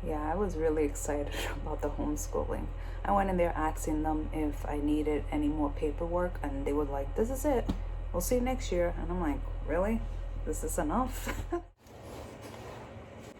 Yeah, I was really excited about the homeschooling. I went in there asking them if I needed any more paperwork, and they were like, "This is it. We'll see you next year." And I'm like, "Really? This is enough?"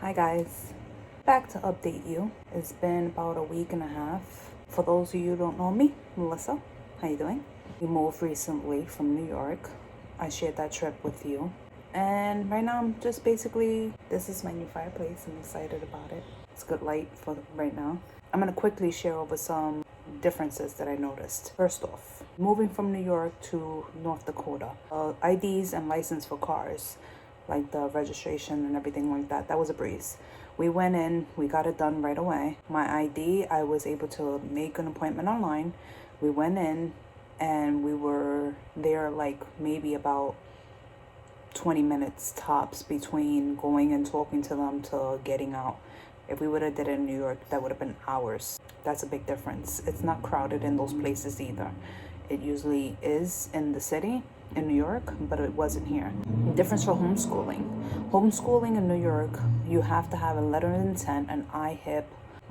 Hi, guys. Back to update you. It's been about a week and a half. For those of you who don't know me, Melissa, how you doing? We moved recently from New York. I shared that trip with you. And right now I'm just basically, this is my new fireplace. I'm excited about it. It's good light for right now. I'm going to quickly share over some differences that I noticed. First off, moving from New York to North Dakota, IDs and license for cars, like the registration and everything like that, that was a breeze. We went in, we got it done right away. My ID, I was able to make an appointment online. We went in and we were there like maybe about 20 minutes tops between going and talking to them to getting out. If we would have did it in New York, that would have been hours. That's a big difference. It's not crowded in those places either. It usually is in the city in New York, but it wasn't here. Difference for homeschooling. Homeschooling in New York, you have to have a letter of intent, an IHIP,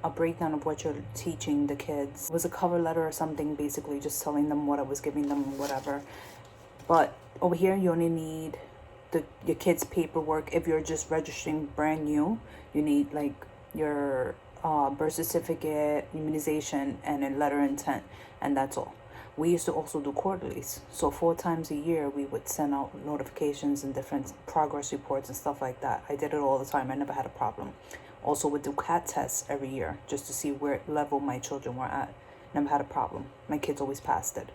a breakdown of what you're teaching the kids. It was a cover letter or something, basically just telling them what I was giving them, whatever. But over here, you only need your kids' paperwork. If you're just registering brand new, you need like your birth certificate, immunization, and a letter of intent, and that's all. We used to also do quarterlies. So 4 times a year, we would send out notifications and different progress reports and stuff like that. I did it all the time. I never had a problem. Also would do CAT tests every year just to see where level my children were at. Never had a problem. My kids always passed it.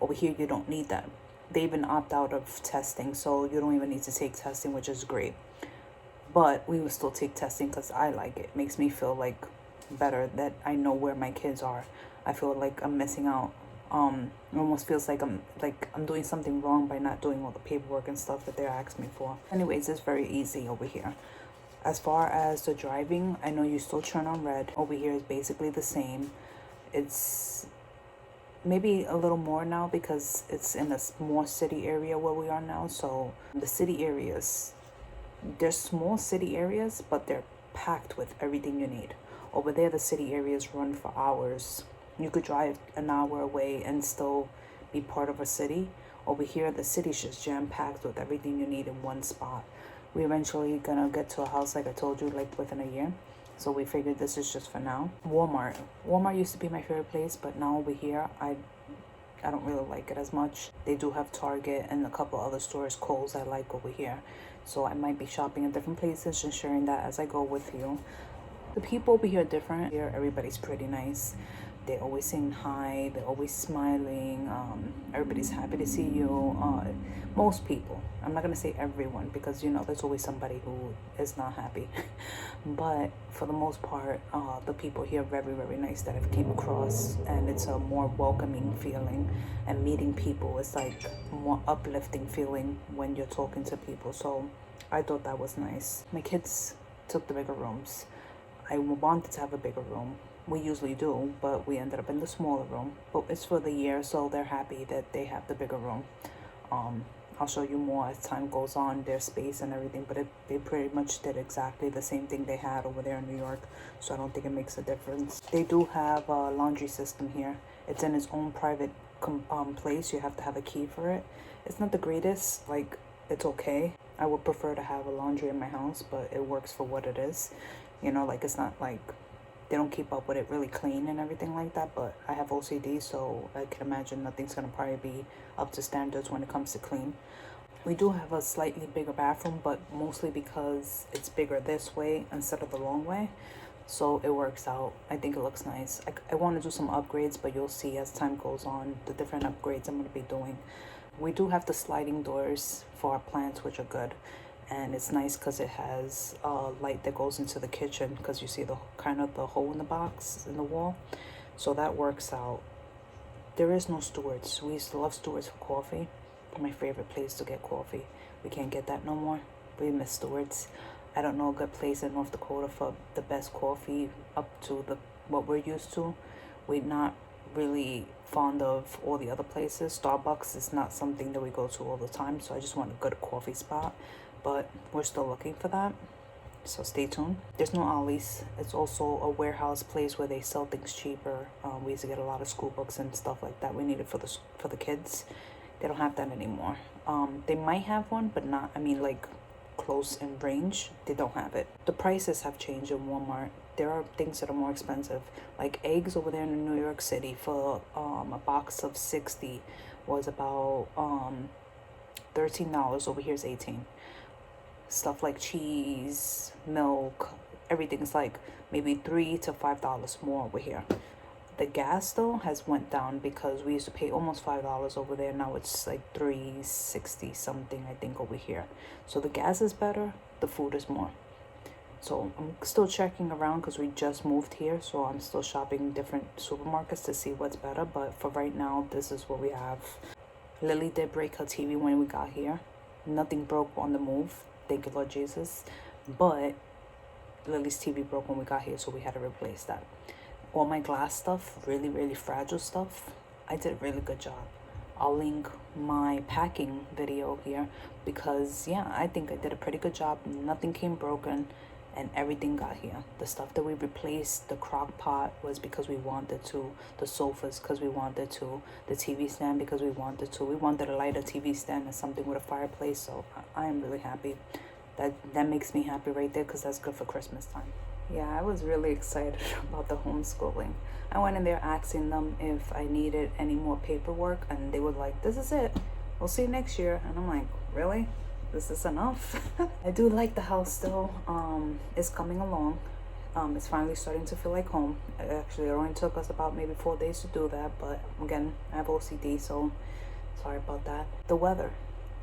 Over here, you don't need that. They even opt out of testing, so you don't even need to take testing, which is great. But we will still take testing because I like it. It makes me feel like better that I know where my kids are. I feel like I'm missing out. It almost feels like I'm doing something wrong by not doing all the paperwork and stuff that they're asking me for. Anyways, it's very easy over here. As far as the driving, I know you still turn on red. Over here is basically the same. It's maybe a little more now because it's in a more city area where we are now. So the city areas, there's small city areas, but they're packed with everything you need. Over there, the city areas run for hours. You could drive an hour away and still be part of a city. Over here, the city's just jam packed with everything you need in one spot. We eventually gonna get to a house, like I told you, like within a year. So we figured this is just for now. Walmart used to be my favorite place, but now over here, I don't really like it as much. They do have Target and a couple other stores. Kohl's I like over here. So I might be shopping in different places and sharing that as I go with you. The people over here are different. Here, everybody's pretty nice. They're always saying hi. They're always smiling. Everybody's happy to see you. Most people. I'm not going to say everyone because, there's always somebody who is not happy. But for the most part, the people here are very, very nice that I've came across. And it's a more welcoming feeling. And meeting people is like more uplifting feeling when you're talking to people. So I thought that was nice. My kids took the bigger rooms. I wanted to have a bigger room. We usually do, but we ended up in the smaller room. But it's for the year, so they're happy that they have the bigger room. I'll show you more as time goes on, their space and everything, but they pretty much did exactly the same thing they had over there in New York, so I don't think it makes a difference. They do have a laundry system here. It's in its own private place. You have to have a key for it. It's not the greatest, like, it's okay. I would prefer to have a laundry in my house, but it works for what it is. Like, it's not like they don't keep up with it really clean and everything like that, but I have OCD, so I can imagine nothing's gonna probably be up to standards when it comes to clean. We do have a slightly bigger bathroom, but mostly because it's bigger this way instead of the long way, so it works out. I think it looks nice. I want to do some upgrades, but you'll see as time goes on the different upgrades I'm going to be doing. We do have the sliding doors for our plants, which are good, and it's nice because it has light that goes into the kitchen because you see the kind of the hole in the box in the wall, so that works out. There is no Stewart's. We used to love Stewart's for coffee. My favorite place to get coffee. We can't get that no more. We miss Stewart's. I don't know a good place in North Dakota for the best coffee up to what we're used to. We're not really fond of all the other places. Starbucks is not something that we go to all the time, so I just want a good coffee spot, but we're still looking for that. so stay tuned. There's no Ollie's. It's also a warehouse place where they sell things cheaper. We used to get a lot of school books and stuff like that we needed for the kids. They don't have that anymore. They might have one, but not, I mean, like close in range, they don't have it. The prices have changed in Walmart. There are things that are more expensive, like eggs over there in New York City for a box of 60 was about $13. Over here is 18. Stuff like cheese, milk, everything's like maybe $3 to $5 more over here. The gas though has went down because we used to pay almost $5 over there. Now it's like $3.60 something, I think, over here. So the gas is better, the food is more. So I'm still checking around because we just moved here, so I'm still shopping different supermarkets to see what's better. But for right now, this is what we have. Lily did break her TV when we got here. Nothing broke on the move, thank you Lord Jesus. But Lily's TV broke when we got here, so we had to replace that. All my glass stuff, really, really fragile stuff, I did a really good job. I'll link my packing video here because, yeah, I think I did a pretty good job. Nothing came broken and everything got here. The stuff that we replaced, the crock pot was because we wanted to, the sofas because we wanted to, the TV stand because we wanted to. We wanted a lighter TV stand and something with a fireplace, so I am really happy. That makes me happy right there because that's good for Christmas time. Yeah, I was really excited about the homeschooling. I went in there asking them if I needed any more paperwork, and they were like, this is it. We'll see you next year. And I'm like, really? This is enough? I do like the house still. It's coming along. It's finally starting to feel like home. Actually, it only took us about maybe 4 days to do that, but again, I have OCD, so sorry about that. The weather.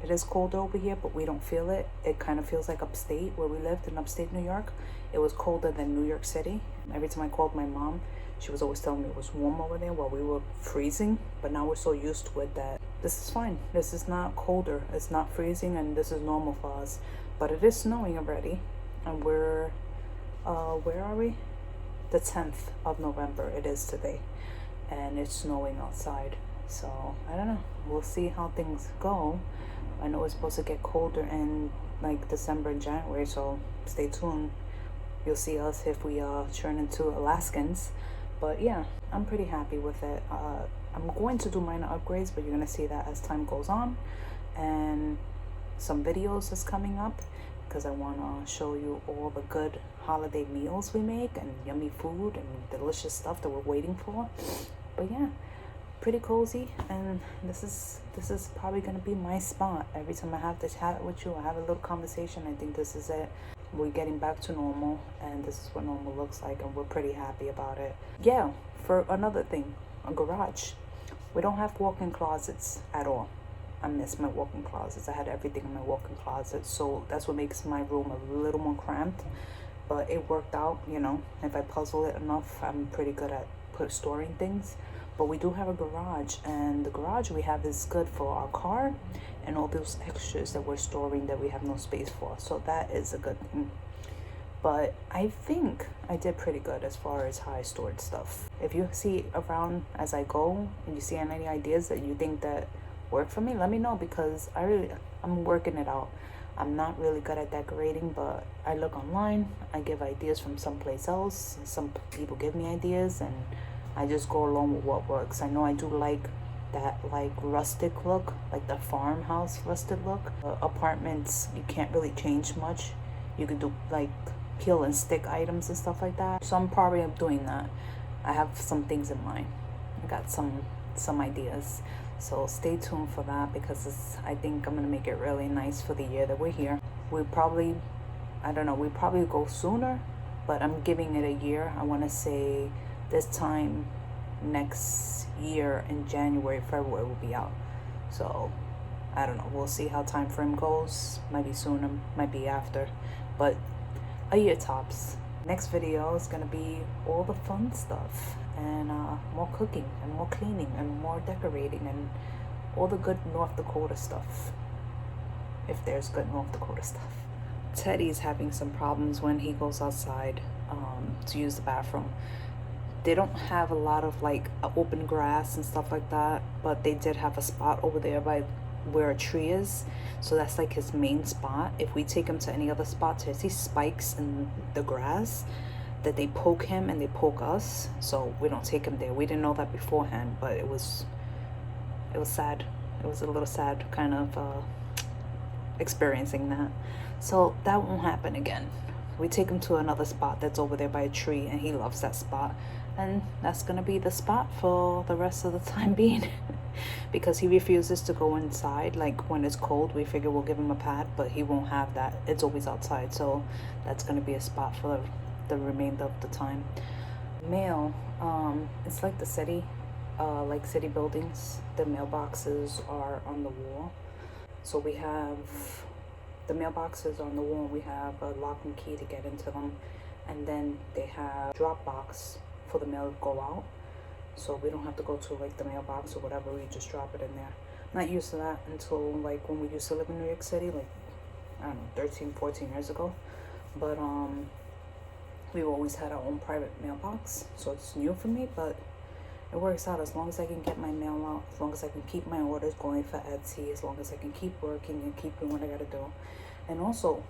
It is colder over here, but we don't feel it. It kind of feels like upstate where we lived in upstate New York. It was colder than New York City. Every time I called my mom, she was always telling me it was warm over there while we were freezing. But now we're so used to it that this is fine. This is not colder. It's not freezing, and this is normal for us. But it is snowing already, and we're, where are we? The 10th of November it is today, and it's snowing outside. So I don't know. We'll see how things go. I know it's supposed to get colder in like December and January, so stay tuned. You'll see us if we turn into Alaskans. But yeah, I'm pretty happy with it. I'm going to do minor upgrades, but you're gonna see that as time goes on. And some videos is coming up because I wanna show you all the good holiday meals we make and yummy food and delicious stuff that we're waiting for. But yeah, pretty cozy, and this is probably gonna be my spot. Every time I have to chat with you, I have a little conversation. I think this is it. We're getting back to normal, and this is what normal looks like, and we're pretty happy about it. Yeah, for another thing, a garage. We don't have walk-in closets at all. I miss my walk-in closets. I had everything in my walk-in closet, so that's what makes my room a little more cramped. But it worked out, you know. If I puzzle it enough, I'm pretty good at storing things. But we do have a garage, and the garage we have is good for our car and all those extras that we're storing that we have no space for. So that is a good thing. But I think I did pretty good as far as how I stored stuff. If you see around as I go and you see any ideas that you think that work for me, let me know, because I'm working it out. I'm not really good at decorating, but I look online, I give ideas from someplace else, some people give me ideas, and I just go along with what works. I know I do like that like rustic look, like the farmhouse rustic look. Apartments, you can't really change much. You could do like peel and stick items and stuff like that. So I'm probably doing that. I have some things in mind. I got some ideas. So stay tuned for that, because I think I'm gonna make it really nice for the year that we're here. We probably, I don't know, we probably go sooner, but I'm giving it a year. I wanna say this time next year in January, February will be out. So I don't know, we'll see how time frame goes. Might be sooner, might be after, but a year tops. Next video is gonna be all the fun stuff, and more cooking and more cleaning and more decorating and all the good North Dakota stuff, if there's good North Dakota stuff. Teddy's having some problems when he goes outside to use the bathroom. They don't have a lot of like open grass and stuff like that, but they did have a spot over there by where a tree is. So that's like his main spot. If we take him to any other spots, there's these spikes in the grass that they poke him and they poke us. So we don't take him there. We didn't know that beforehand, but it was sad. It was a little sad kind of experiencing that. So that won't happen again. We take him to another spot that's over there by a tree, and he loves that spot. And that's gonna be the spot for the rest of the time being. Because he refuses to go inside. Like when it's cold, we figure we'll give him a pad, but he won't have that. It's always outside. So that's gonna be a spot for the remainder of the time. Mail, it's like the city, like city buildings. The mailboxes are on the wall. So we have the mailboxes on the wall. We have a lock and key to get into them, and then they have drop box for the mail to go out. So we don't have to go to like the mailbox or whatever. We just drop it in there. Not used to that until like when we used to live in New York City, like I don't know, 13, 14 years ago. But we've always had our own private mailbox, so it's new for me, but it works out as long as I can get my mail out, as long as I can keep my orders going for Etsy, as long as I can keep working and keep doing what I gotta do. And also,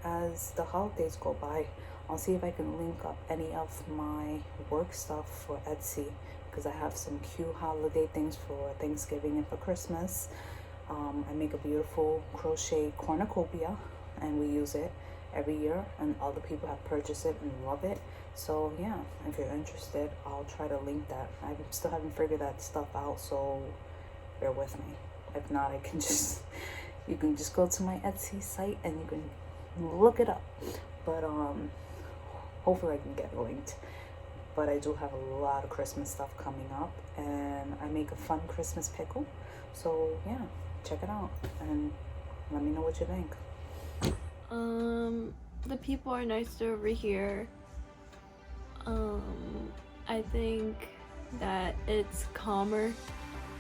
as the holidays go by, I'll see if I can link up any of my work stuff for Etsy, because I have some cute holiday things for Thanksgiving and for Christmas. I make a beautiful crochet cornucopia, and we use it every year, and other people have purchased it and love it. So yeah, if you're interested, I'll try to link that. I still haven't figured that stuff out, so bear with me. If not, I can just you can just go to my Etsy site and you can look it up. But hopefully I can get it linked. But I do have a lot of Christmas stuff coming up, and I make a fun Christmas pickle. So yeah, check it out and let me know what you think. The people are nicer over here. I think that it's calmer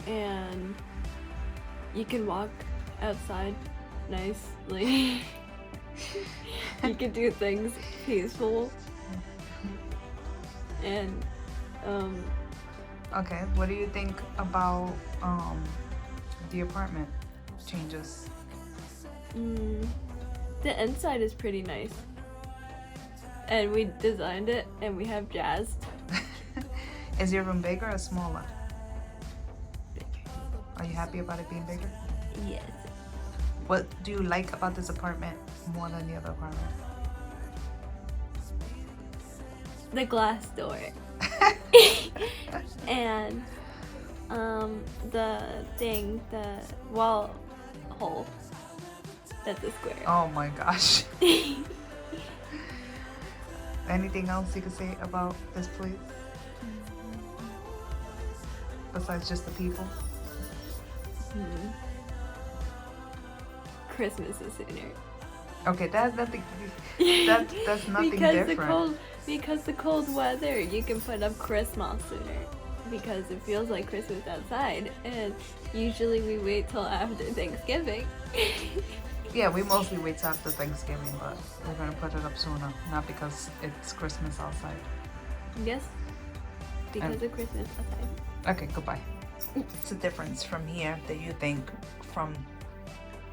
and you can walk outside nicely. You can do things peaceful. And okay, what do you think about the apartment changes? The inside is pretty nice. And we designed it and we have jazz. Is your room bigger or smaller? Bigger. Are you happy about it being bigger? Yes. What do you like about this apartment more than the other apartment? The glass door. And the wall hole. That's a square. Oh my gosh. Anything else you could say about this place? Besides just the people? Christmas is sooner. Okay, that's nothing different. Because the cold weather, you can put up Christmas sooner. Because it feels like Christmas outside, and usually we wait till after Thanksgiving. Yeah, we mostly wait till after Thanksgiving, but we're gonna put it up sooner, not because it's Christmas outside. Yes, because of Christmas outside. Okay, goodbye. What's the difference from here that you think from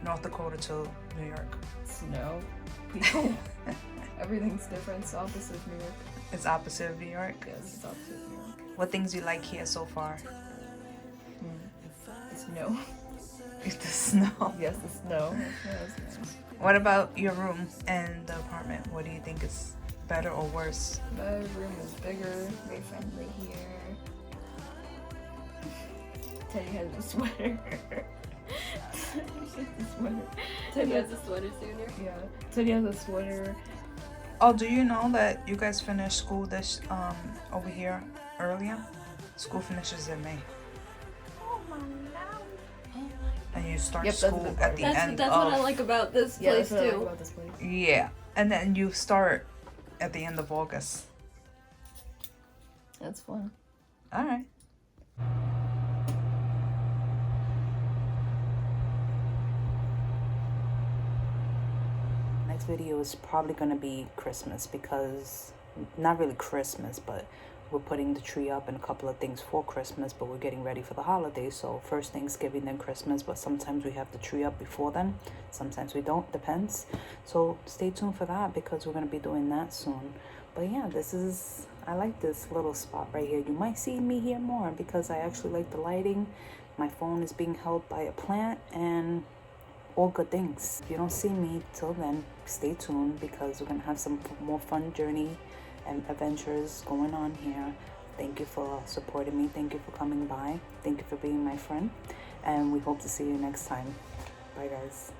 North Dakota to New York? Snow, people, everything's different. It's opposite of New York. It's opposite of New York? Yes, it's opposite of New York. What things you like here so far? The snow. It's the snow. Yes, the snow. That's nice. What about your room and the apartment? What do you think is better or worse? My room is bigger, very friendly here. Teddy has a sweater. Teddy has a sweater sooner. Yeah, Teddy has a sweater. Oh, do you know that you guys finished school this over here earlier? School finishes in May. And you start school at the end That's of... what I like about this place That's what I like too. about this place. Yeah, and then you start at the end of August. That's fun. All right. Next video is probably going to be Christmas, because not really Christmas, but we're putting the tree up and a couple of things for Christmas, but we're getting ready for the holidays. So first Thanksgiving, then Christmas, but sometimes we have the tree up before then. Sometimes we don't, depends. So stay tuned for that because we're going to be doing that soon. But yeah, I like this little spot right here. You might see me here more because I actually like the lighting. My phone is being held by a plant and all good things. If you don't see me till then, stay tuned because we're going to have some more fun journey and adventures going on here. Thank you for supporting me. Thank you for coming by. Thank you for being my friend. And we hope to see you next time. Bye, guys.